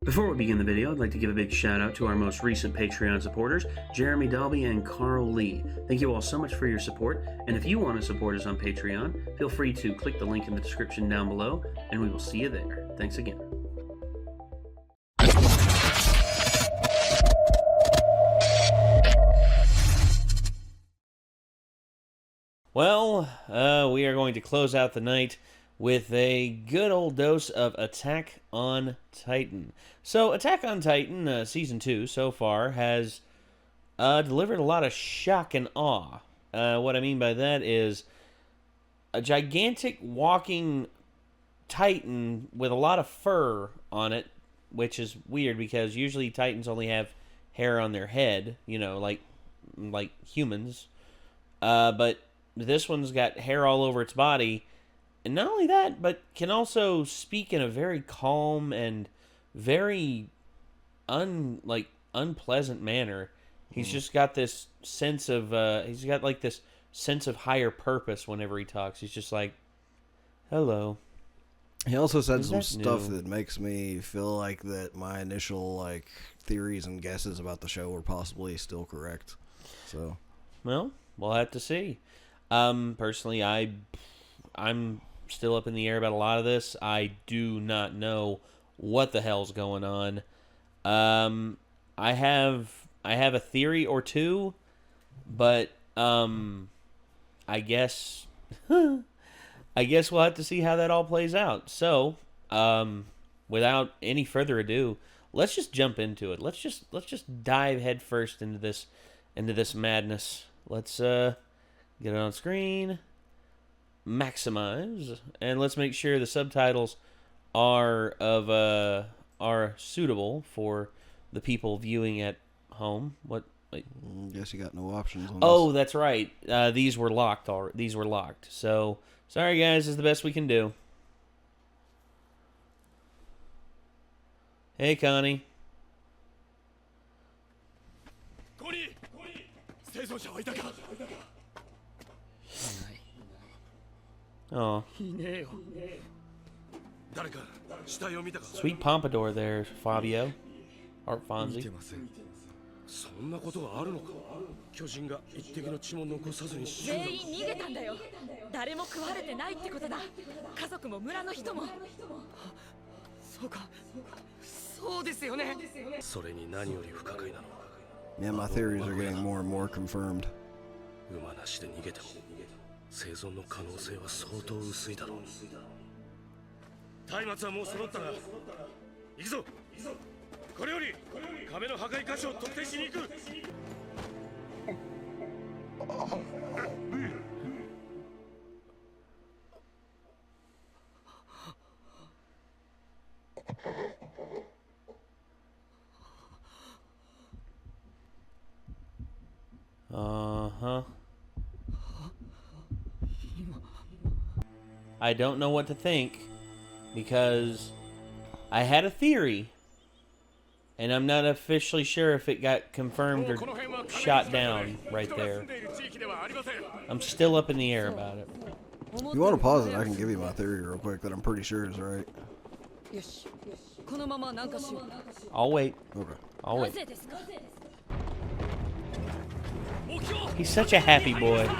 Before we begin the video, I'd like to give a big shout out to our most recent Patreon supporters, Jeremy Dalby and Carl Lee. Thank you all so much for your support, and if you want to support us on Patreon, feel free to click the link in the description down below, and we will see you there. Thanks again. Well, we are going to close out the night with a good old dose of Attack on Titan. So, Attack on Titan, Season 2, so far, has delivered a lot of shock and awe. What I mean by that is a gigantic walking Titan with a lot of fur on it, which is weird because usually Titans only have hair on their head, you know, like humans. But this one's got hair all over its body. And not only that, but can also speak in a very calm and very unpleasant manner. He's just got this sense of this sense of higher purpose whenever he talks. He's just like, "Hello." He also said some stuff that makes me feel like that my initial theories and guesses about the show were possibly still correct. So, well, we'll have to see. Personally, I'm still up in the air about a lot of this. I do not know what the hell's going on. I have a theory or two, but I guess we'll have to see how that all plays out. So, without any further ado, let's just jump into it. Let's just dive headfirst into this madness. Let's get it on screen. Maximize, and let's make sure the subtitles are suitable for the people viewing at home. What? Wait. Guess you got no options on this. That's right. These were locked. These were locked. So sorry, guys. This is the best we can do. Hey, Connie. Oh. Sweet pompadour there, Fabio. Art Fonzie. そんなことがあるのか。巨人が一滴の血も残さずに全員逃げたんだよ。誰も食われてないってことだ。家族も村の人も。そうか。そうですよね。それに何より不可解なのは。Yeah, my theories are getting more and more confirmed. 馬なしで逃げても生存の可能性は相当薄いだろう。松明はもう揃ったな。行くぞ。これより壁の破壊箇所を特定しに行く。I don't know what to think because I had a theory and I'm not officially sure if it got confirmed or shot down right there. I'm still up in the air about it. If you want to pause it, I can give you my theory real quick that I'm pretty sure is right. I'll wait. Okay. I'll wait. He's such a happy boy.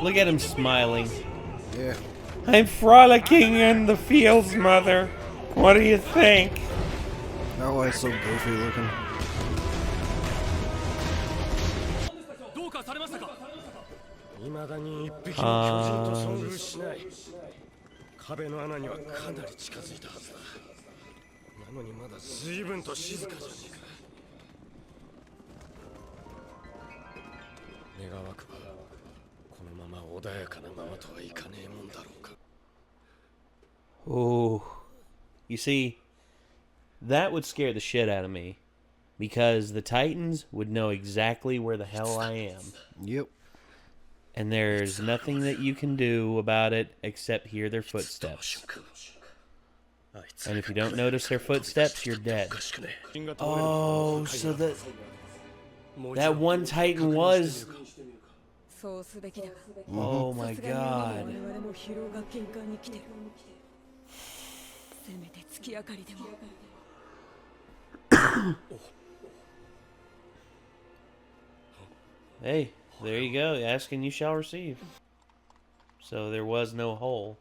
Look at him smiling. Yeah. I'm frolicking in the fields, Mother. What do you think? Oh, he's so goofy looking. Oh, you see, that would scare the shit out of me, because the Titans would know exactly where the hell I am. Yep. And there's nothing that you can do about it except hear their footsteps. And if you don't notice their footsteps, you're dead. Oh, so that one Titan was... Oh my god. Hey, there you go. Ask and you shall receive. So there was no hole.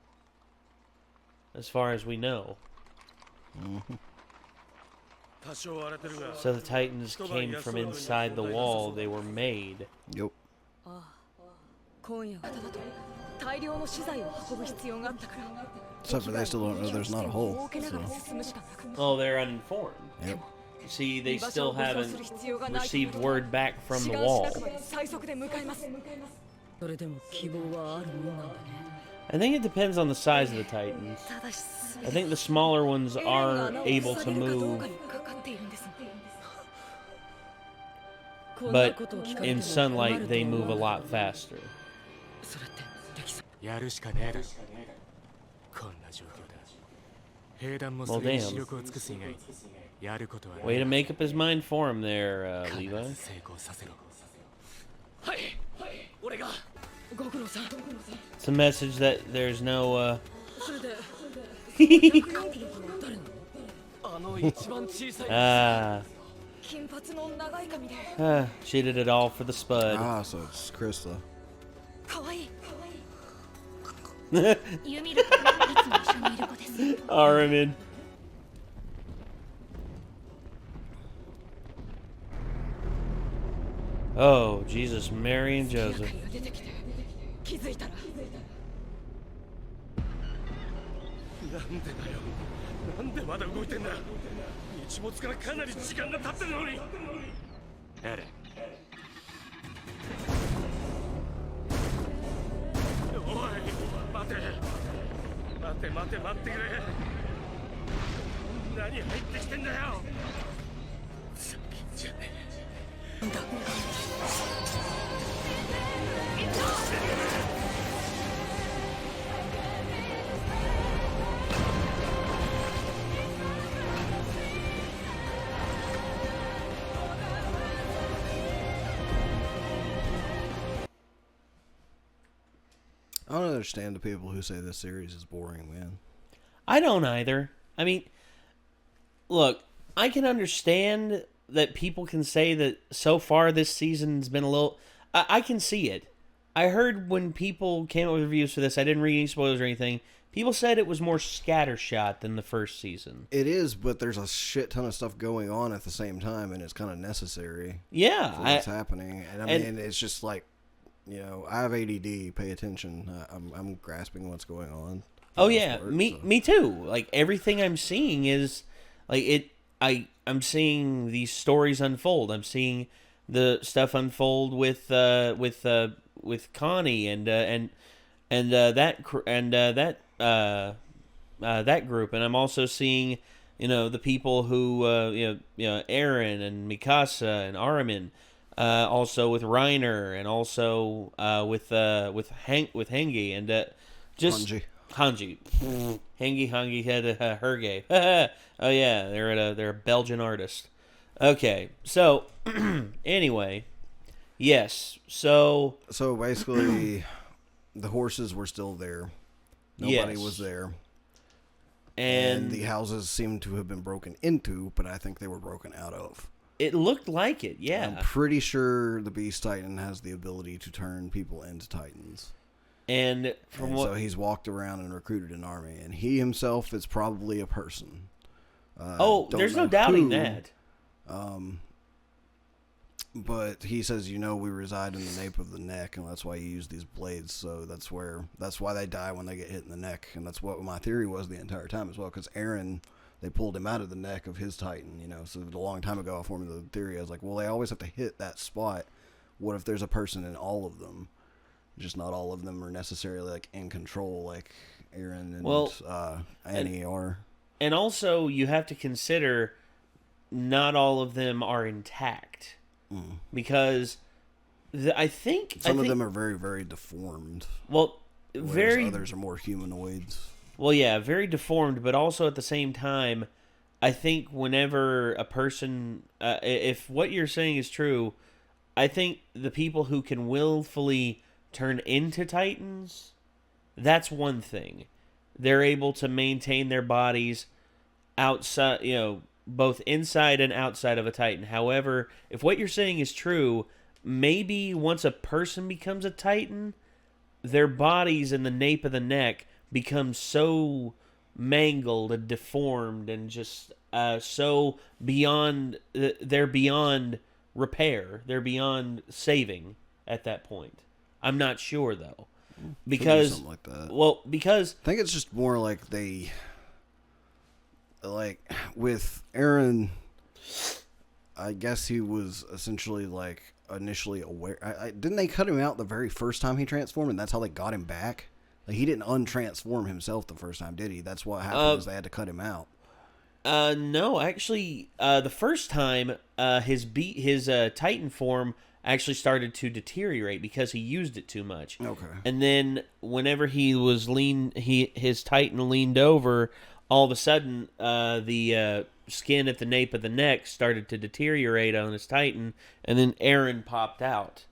As far as we know. So the Titans came from inside the wall they were made. Yep. 今夜はただと大量の資材を運ぶ必要があったから Except for they still don't know there's not a hole. So. Oh, they're uninformed. Yep. See, they still haven't received word back from the wall. I think it depends on the size of the Titans. I think the smaller ones are able to move. But in sunlight, they move a lot faster. Well, damn. Way to make up his mind for him there, Levi. It's a message that there's no, she did it all for the spud. Ah, so it's Krista. Armin. Oh, Jesus, Mary and Joseph. I don't understand the people who say this series is boring, man. I don't either. I mean, look, I can understand that people can say that so far this season's been a little... I can see it. I heard when people came up with reviews for this, I didn't read any spoilers or anything, people said it was more scattershot than the first season. It is, but there's a shit ton of stuff going on at the same time, and it's kind of necessary. Yeah. For what's happening. And I mean, it's just like, you know, I have ADD, pay attention. I'm grasping what's going on. Oh yeah, me too. Like everything I'm seeing is like it. I'm seeing these stories unfold. I'm seeing the stuff unfold with Connie and that group, and I'm also seeing, you know, the people who you know Aaron and Mikasa and Armin, also with Reiner, and also with Hengi and just Hanji. Hangi had Herge. Oh yeah, they're a Belgian artist. Okay, so anyway, yes, so basically, the horses were still there. Nobody was there, and the houses seemed to have been broken into, but I think they were broken out of. It looked like it, yeah. I'm pretty sure the Beast Titan has the ability to turn people into Titans. And so he's walked around and recruited an army, and he himself is probably a person. There's no doubting that. But he says, you know, we reside in the nape of the neck, and that's why you use these blades. So that's why they die when they get hit in the neck, and that's what my theory was the entire time as well. Because Aaron, they pulled him out of the neck of his Titan, you know. So a long time ago, I formed the theory. I was like, well, they always have to hit that spot. What if there's a person in all of them? Just not all of them are necessarily like in control, like Aaron and Annie are. And also, you have to consider not all of them are intact, because I think some of them are very, very deformed. Well, others are more humanoids. Well, yeah, very deformed, but also at the same time, I think whenever a person, if what you're saying is true, I think the people who can willfully turn into Titans, that's one thing. They're able to maintain their bodies outside, you know, both inside and outside of a Titan. However, if what you're saying is true, maybe once a person becomes a Titan, their bodies and the nape of the neck become so mangled and deformed and just so beyond, they're beyond repair. They're beyond saving at that point. I'm not sure, though. Because, something like that. Well, because... I think it's just more like they... Like, with Aaron, I guess he was essentially, like, initially aware. Didn't they cut him out the very first time he transformed, and that's how they got him back? Like, he didn't untransform himself the first time, did he? That's what happened, is they had to cut him out. No, actually, the first time, his Titan form actually started to deteriorate because he used it too much. Okay. And then whenever he was his Titan leaned over, all of a sudden, the skin at the nape of the neck started to deteriorate on his Titan, and then Aaron popped out.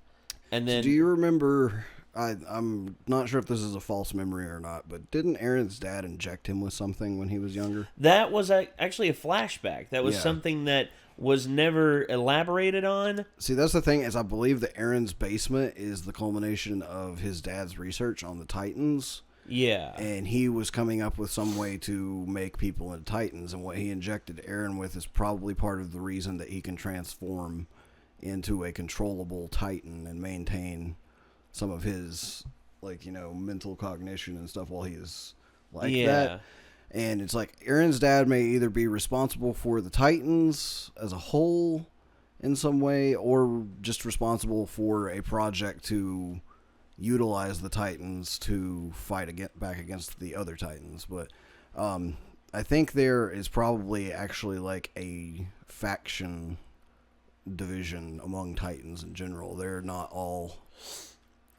And then, do you remember? I'm not sure if this is a false memory or not, but didn't Aaron's dad inject him with something when he was younger? That was actually a flashback. That was something that was never elaborated on. See, that's the thing, is I believe that Aaron's basement is the culmination of his dad's research on the Titans. Yeah. And he was coming up with some way to make people into Titans, and what he injected Aaron with is probably part of the reason that he can transform into a controllable Titan and maintain some of his, like, mental cognition and stuff while he is like that. And it's like Aaron's dad may either be responsible for the Titans as a whole in some way, or just responsible for a project to utilize the Titans to fight back against the other Titans. But I think there is probably actually like a faction division among Titans in general. They're not all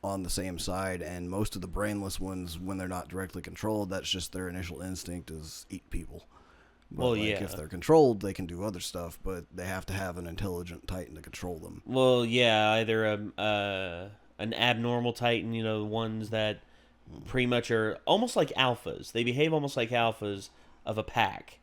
on the same side, and most of the brainless ones, when they're not directly controlled, that's just their initial instinct is eat people. But if they're controlled, they can do other stuff, but they have to have an intelligent Titan to control them. Well, yeah, either an abnormal Titan, the ones that pretty much are almost like alphas. They behave almost like alphas of a pack.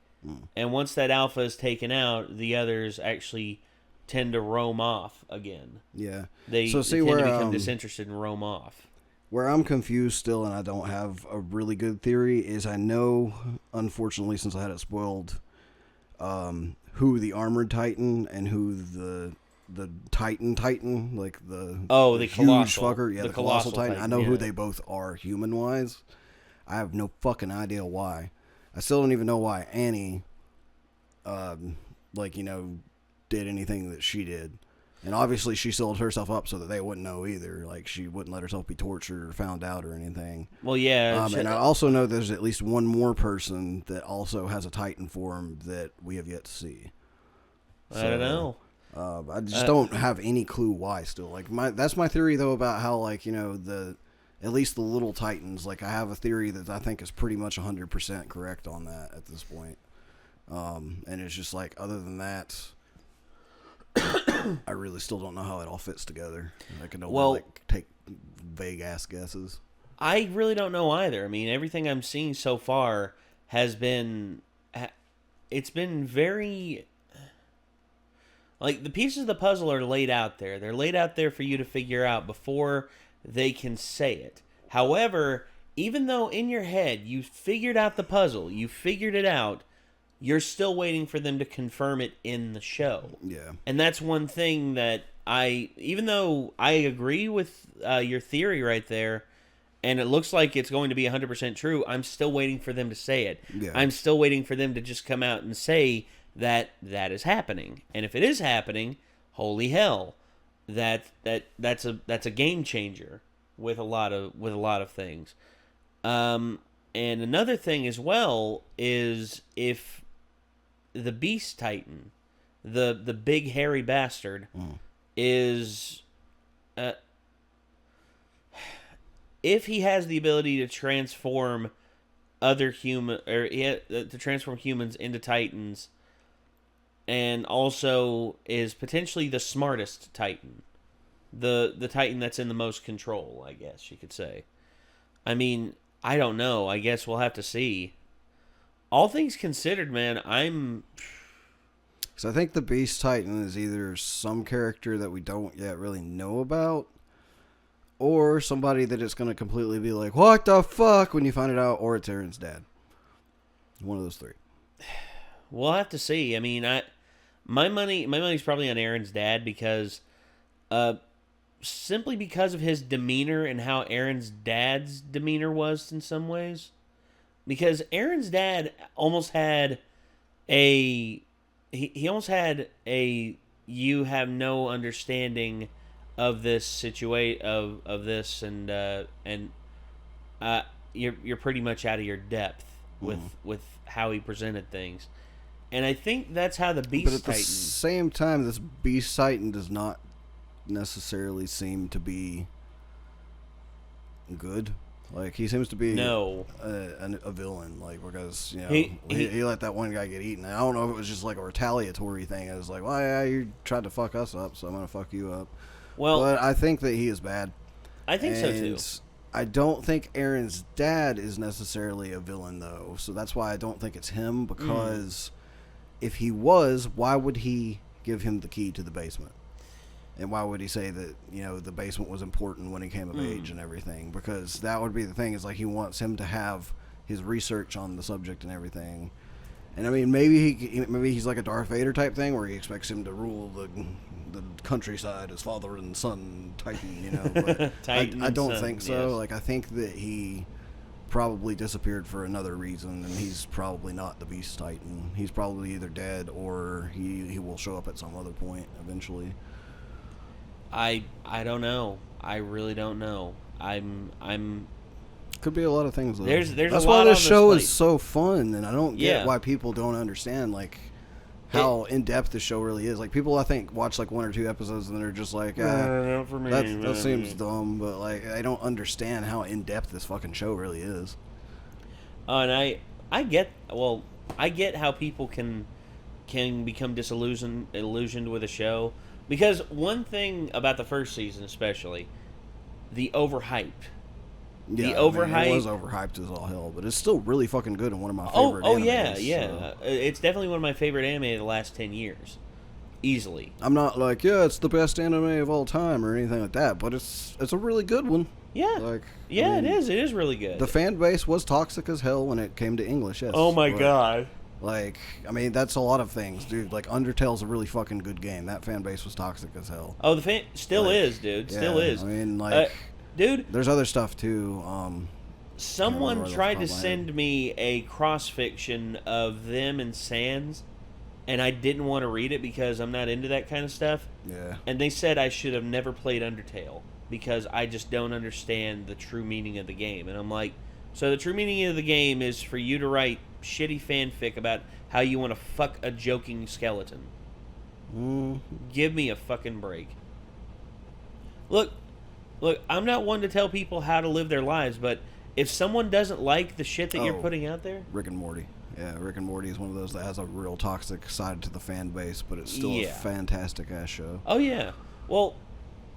And once that alpha is taken out, the others actually tend to roam off again. Yeah. They tend to become disinterested and roam off. Where I'm confused still, and I don't have a really good theory, is I know, unfortunately, since I had it spoiled, who the armored Titan and who the Titan, like the huge colossal fucker, the colossal Titan. I know yeah. who they both are human-wise. I have no fucking idea why. I still don't even know why Annie, did anything that she did. And obviously she sealed herself up so that they wouldn't know either. Like, she wouldn't let herself be tortured or found out or anything. Well, yeah. And I also know there's at least one more person that also has a Titan form that we have yet to see. I don't know. I just don't have any clue why still. Like, that's my theory, though, about how, at least the little Titans, I have a theory that I think is pretty much 100% correct on that at this point. And it's just other than that, I really still don't know how it all fits together. I can only take vague ass guesses. I really don't know either. I mean, everything I'm seeing so far has been, it's been very, the pieces of the puzzle are laid out there. They're laid out there for you to figure out before they can say it. However, even though in your head you figured out the puzzle, you figured it out, you're still waiting for them to confirm it in the show. Yeah. And that's one thing that even though I agree with your theory right there, and it looks like it's going to be 100% true, I'm still waiting for them to say it. Yeah. I'm still waiting for them to just come out and say that is happening. And if it is happening, holy hell, that's a game changer with a lot of things. And another thing as well is if the Beast Titan, the big hairy bastard, is if he has the ability to transform to transform humans into Titans, and also is potentially the smartest Titan, the Titan that's in the most control, I guess you could say. I mean, I don't know. I guess we'll have to see. All things considered, man, Because I think the Beast Titan is either some character that we don't yet really know about, or somebody that it's going to completely be like, what the fuck, when you find it out, or it's Aaron's dad. One of those three. We'll have to see. I mean, my money's probably on Aaron's dad because, simply because of his demeanor and how Aaron's dad's demeanor was in some ways. Because Aaron's dad almost had he almost had a you have no understanding of this situation of this and you're pretty much out of your depth with how he presented things. And I think that's how the Beast Titan... But at the same time, this Beast Titan does not necessarily seem to be good. Like, he seems to be a villain, like, because, you know, he let that one guy get eaten. I don't know if it was just, like, a retaliatory thing. It was like, well, yeah, you tried to fuck us up, so I'm going to fuck you up. Well, but I think that he is bad. I think so, too. I don't think Aaron's dad is necessarily a villain, though. So that's why I don't think it's him, because if he was, why would he give him the key to the basement? And why would he say that, you know, the basement was important when he came of age and everything? Because that would be the thing, is like he wants him to have his research on the subject and everything. And I mean, maybe he's like a Darth Vader type thing, where he expects him to rule the countryside as father and son Titan, you know. But I don't think so. Yes. Like, I think that he probably disappeared for another reason, and he's probably not the Beast Titan. He's probably either dead or he will show up at some other point eventually. I don't know. I really don't know. I'm could be a lot of things though. There's That's a lot why this on show this is so fun, and I don't get why people don't understand like how in depth this show really is. Like, people I think watch like 1 or 2 episodes and they're just like, not for me. That seems dumb, but like I don't understand how in depth this fucking show really is. And I get how people can become illusioned with a show. Because one thing about the first season, especially, the overhype. Yeah, it was overhyped as all hell, but it's still really fucking good and one of my favorite animes. So. It's definitely one of my favorite anime of the last 10 years. Easily. I'm not like, it's the best anime of all time or anything like that, but it's a really good one. Yeah. It is. It is really good. The fan base was toxic as hell when it came to English, yes. Oh my god. Like, I mean, that's a lot of things, dude. Like, Undertale's a really fucking good game. That fan base was toxic as hell. Oh, the fan still is, dude. Still is. I mean, like, dude, there's other stuff too. Someone tried to send me a cross fiction of them and Sans, and I didn't want to read it because I'm not into that kind of stuff. Yeah. And they said I should have never played Undertale because I just don't understand the true meaning of the game. And I'm like, so the true meaning of the game is for you to write shitty fanfic about how you want to fuck a joking skeleton. Give me a fucking break. Look, I'm not one to tell people how to live their lives, but if someone doesn't like the shit that you're putting out there... Rick and Morty. Yeah, Rick and Morty is one of those that has a real toxic side to the fan base, but it's still a fantastic-ass show. Oh, yeah. Well,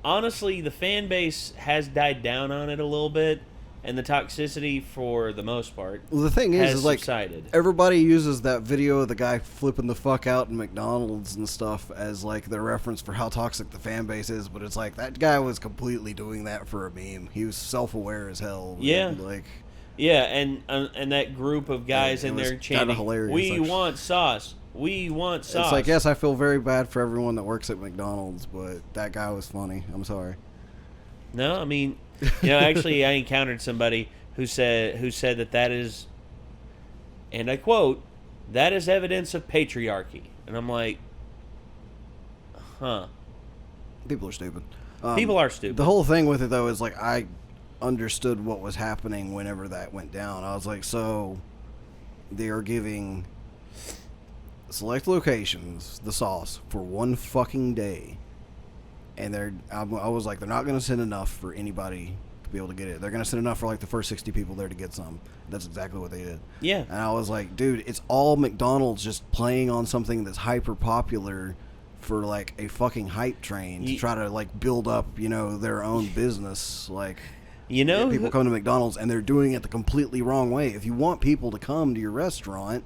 honestly, the fan base has died down on it a little bit, and the toxicity, for the most part, well, the thing is like, subsided. Everybody uses that video of the guy flipping the fuck out in McDonald's and stuff as like their reference for how toxic the fan base is, but it's like that guy was completely doing that for a meme. He was self-aware as hell. Yeah. And, like, yeah, and that group of guys in there chanting, "We want sauce. We want sauce." It's like, yes, I feel very bad for everyone that works at McDonald's, but that guy was funny. I'm sorry. No, I mean, you know, actually, I encountered somebody who said that is, and I quote, "that is evidence of patriarchy," and I'm like, huh. People are stupid. People are stupid. The whole thing with it, though, is like I understood what was happening whenever that went down. I was like, so they are giving select locations the sauce for one fucking day. And I was like, they're not going to send enough for anybody to be able to get it. They're going to send enough for like the first 60 people there to get some. That's exactly what they did. Yeah. And I was like, dude, it's all McDonald's just playing on something that's hyper popular for like a fucking hype train to try to like build up, you know, their own business. Like, you know, people come to McDonald's and they're doing it the completely wrong way. If you want people to come to your restaurant,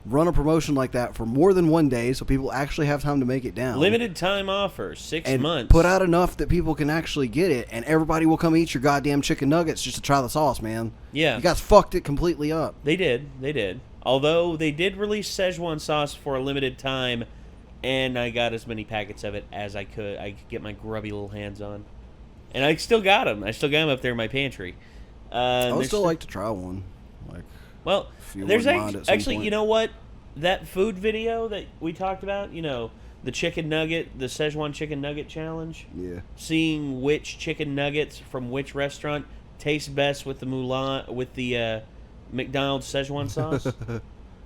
run a promotion like that for more than 1 day so people actually have time to make it down. Limited time offer, 6 and months. Put out enough that people can actually get it, and everybody will come eat your goddamn chicken nuggets just to try the sauce, man. Yeah. You guys fucked it completely up. They did. Although they did release Szechuan sauce for a limited time, and I got as many packets of it as I could get my grubby little hands on. And I still got them. I still got them up there in my pantry. I would still like to try one. Like, well, you there's wouldn't mind at some actually, point. you know what? That food video that we talked about, you know, the chicken nugget, the Szechuan chicken nugget challenge. Yeah. Seeing which chicken nuggets from which restaurant taste best with the McDonald's Szechuan sauce.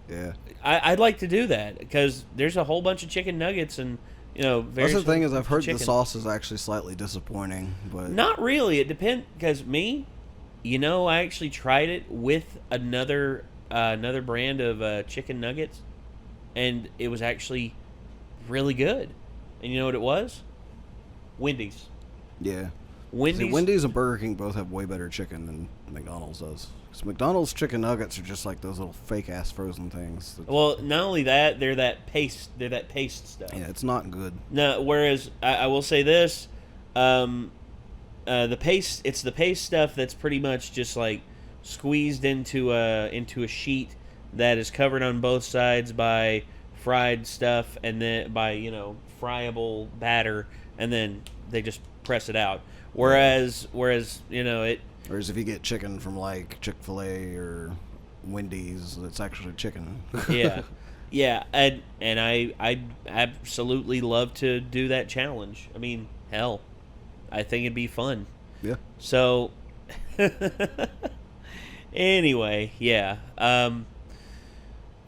Yeah. I'd like to do that because there's a whole bunch of chicken nuggets and, you know, That's the thing is I've heard chicken. the sauce is actually slightly disappointing, but Not really. It depends because you know, I actually tried it with another brand of chicken nuggets, and it was actually really good. And you know what it was? Wendy's. yeah. Wendy's. See, Wendy's and Burger King both have way better chicken than McDonald's does. Because McDonald's chicken nuggets are just like those little fake ass frozen things. Well, not only that, they're that paste stuff. Yeah, it's not good. No, whereas I will say this, the paste, it's the paste stuff that's pretty much just like squeezed into a sheet that is covered on both sides by fried stuff and then by, you know, friable batter, and then they just press it out. Whereas you know it. Whereas if you get chicken from like Chick-fil-A or Wendy's, it's actually chicken. Yeah, and I absolutely love to do that challenge. I mean, hell, I think it'd be fun. Yeah. So, anyway, yeah.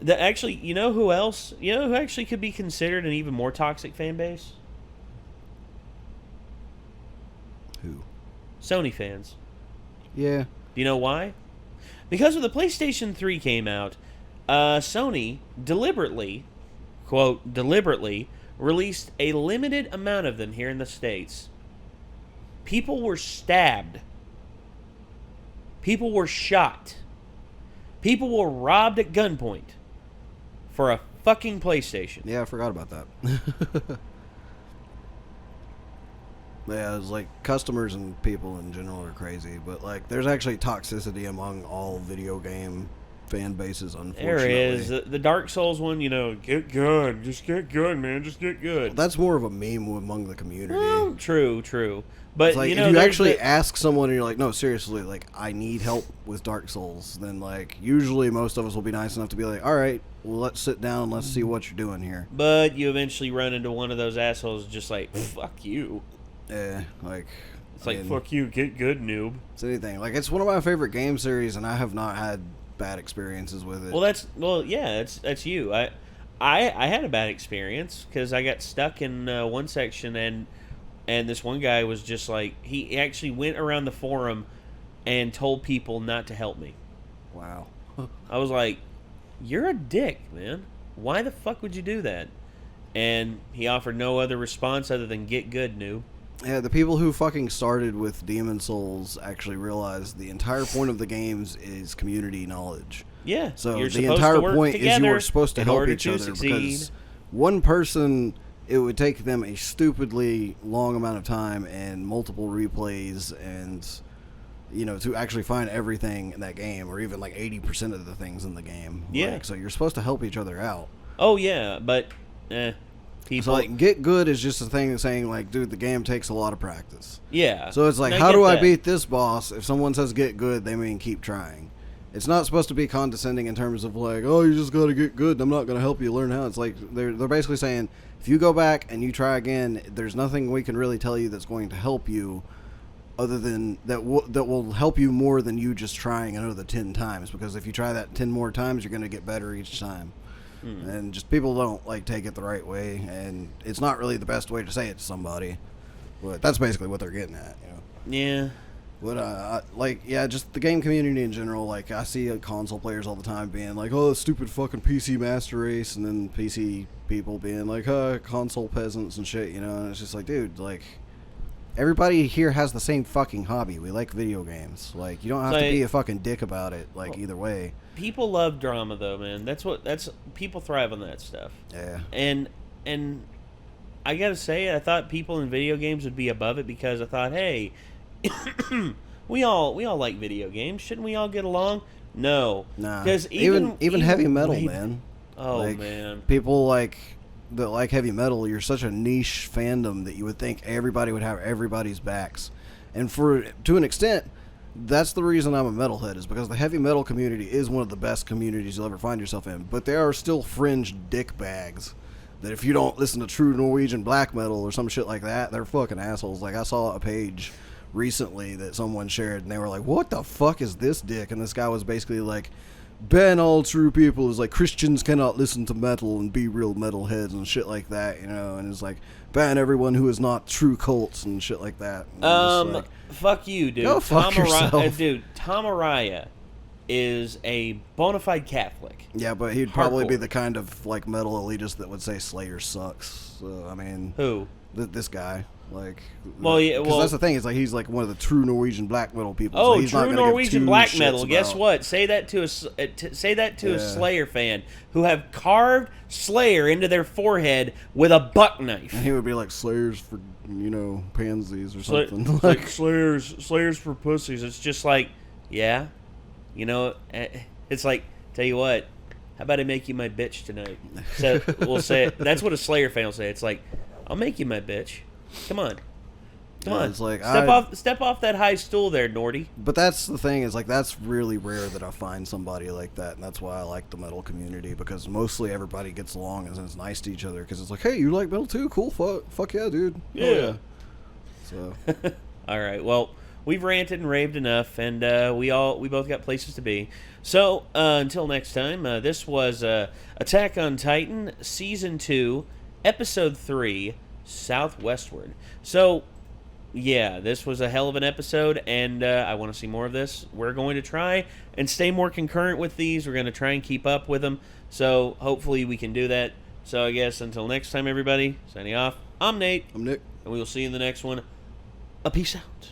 Actually, you know who else? You know who actually could be considered an even more toxic fan base? Who? Sony fans. Yeah. Do you know why? Because when the PlayStation 3 came out, Sony deliberately, quote, deliberately, released a limited amount of them here in the States. People were stabbed. People were shot. People were robbed at gunpoint for a fucking PlayStation. Yeah, I forgot about that. Yeah, it's like customers and people in general are crazy, but like there's actually toxicity among all video game fan bases, unfortunately. There is. The Dark Souls one, you know, get good. Just get good, man. Just get good. Well, that's more of a meme among the community. Well, true. But, It's like, you know, if you actually ask someone and you're like, no, seriously, like, I need help with Dark Souls, then, like, usually most of us will be nice enough to be like, all right, well, let's sit down and let's see what you're doing here. But you eventually run into one of those assholes just like, fuck you. Yeah, like... It's like, fuck you, get good, noob. It's anything. Like, it's one of my favorite game series, and I have not had bad experiences with it. Well, that's you. I had a bad experience because I got stuck in one section and this one guy was just like, he actually went around the forum and told people not to help me. Wow. I was like, you're a dick, man. Why the fuck would you do that? And he offered no other response other than get good, noob. Yeah, the people who fucking started with Demon Souls actually realized the entire point of the games is community knowledge. Yeah. So you're the entire point is you together are supposed to in help order each to other succeed. because one person, it would take them a stupidly long amount of time and multiple replays and, you know, to actually find everything in that game, or even like 80% of the things in the game. Yeah. Like, so you're supposed to help each other out. Oh, yeah, but, people... So, like, get good is just a thing of saying, like, dude, the game takes a lot of practice. Yeah. So it's like, I how get do I that. beat this boss? If someone says get good, they mean keep trying. It's not supposed to be condescending in terms of like, oh, you just got to get good. I'm not going to help you learn how. It's like they're basically saying, if you go back and you try again, there's nothing we can really tell you that's going to help you, other than that will help you more than you just trying another 10 times. Because if you try that 10 more times, you're going to get better each time. And just people don't like take it the right way, and it's not really the best way to say it to somebody. But that's basically what they're getting at, you know. Yeah. But just the game community in general. Like, I see console players all the time being like, "Oh, stupid fucking PC master race," and then PC people being like, console peasants and shit, you know. And it's just like, dude, like, everybody here has the same fucking hobby. We like video games. Like, you don't have to be a fucking dick about it. Like, either way. people love drama though, man. That's people thrive on that stuff. Yeah. And I gotta say, I thought people in video games would be above it because I thought, hey, we all like video games. Shouldn't we all get along? No. Nah. Because even heavy metal, man. Oh like, man. People that like heavy metal, you're such a niche fandom that you would think everybody would have everybody's backs. And to an extent, that's the reason I'm a metalhead, is because the heavy metal community is one of the best communities you'll ever find yourself in. But there are still fringe dickbags that if you don't listen to true Norwegian black metal or some shit like that, they're fucking assholes. Like, I saw a page recently that someone shared, and they were like, what the fuck is this dick? And this guy was basically like, ban all true people. Is like, Christians cannot listen to metal and be real metalheads and shit like that, you know. And it's like, ban everyone who is not true cults and shit like that. And fuck you, dude. Go fuck yourself. Dude, Tom Araya is a bona fide Catholic. Yeah, but he'd probably Hardcore. be the kind of like metal elitist that would say Slayer sucks. So I mean, Who? This guy. Like, well, yeah, because that's the thing. Is like, he's like one of the true Norwegian black metal people. Oh, so he's not true gonna give Norwegian two black shits metal. Guess about- what? Say that to a Yeah. Slayer fan who have carved Slayer into their forehead with a buck knife. And he would be like, Slayers for, you know, pansies or something. It's like Slayers for pussies. It's just like, yeah, you know, it's like, tell you what, how about I make you my bitch tonight? So we'll say it. That's what a Slayer fan will say. It's like, I'll make you my bitch. Come on. Come on. It's like, step off that high stool there, Nordy. But that's the thing, is like, that's really rare that I find somebody like that, and that's why I like the metal community, because mostly everybody gets along and is nice to each other, because it's like, hey, you like metal too? Cool, fuck yeah, dude. Yeah. So All right. Well, we've ranted and raved enough, and we both got places to be. So until next time, this was Attack on Titan Season 2, Episode 3, Southwestward. So, yeah, this was a hell of an episode, and I want to see more of this. We're going to try and stay more concurrent with these. We're going to try and keep up with them, so hopefully we can do that. So I guess until next time, everybody, signing off, I'm Nate. I'm Nick. And we will see you in the next one. A peace out.